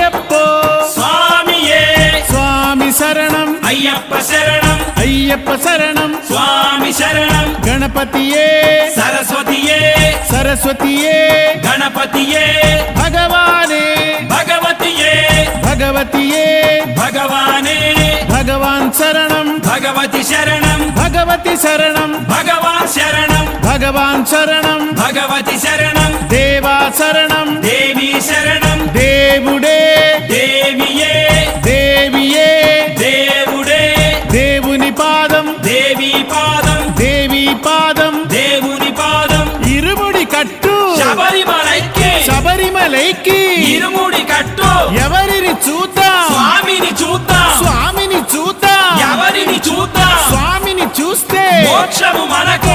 అయ్యప్పో స్వామియే స్వామి శరణం అయ్యప్ప శరణం అయ్యప్ప శరణం స్వామి శరణం గణపతియే సరస్వతియే సరస్వతియే గణపతియే భగవానే భగవతియే భగవతియే భగవానే భగవాన్ శరణం భగవతి శరణం భగవతి శరణం భగవాన్ శరణం భగవాన్ శరణం భగవతి శరణం దేవా శరణం దేవి శరణం దేవుడే దేవియే దేవియే దేవుడే దేవుని పాదం దేవి పాదం దేవి పాదం దేవుని పాదం ఇరుముడి కట్టు శబరిమలైకి శబరిమలైకి ఇరుముడి కట్టు ఎవరిని చూద్దాం స్వామిని చూద్దాం స్వామిని చూద్దాం ఎవరిని చూద్దాం స్వామిని చూస్తే మోక్షము మనకు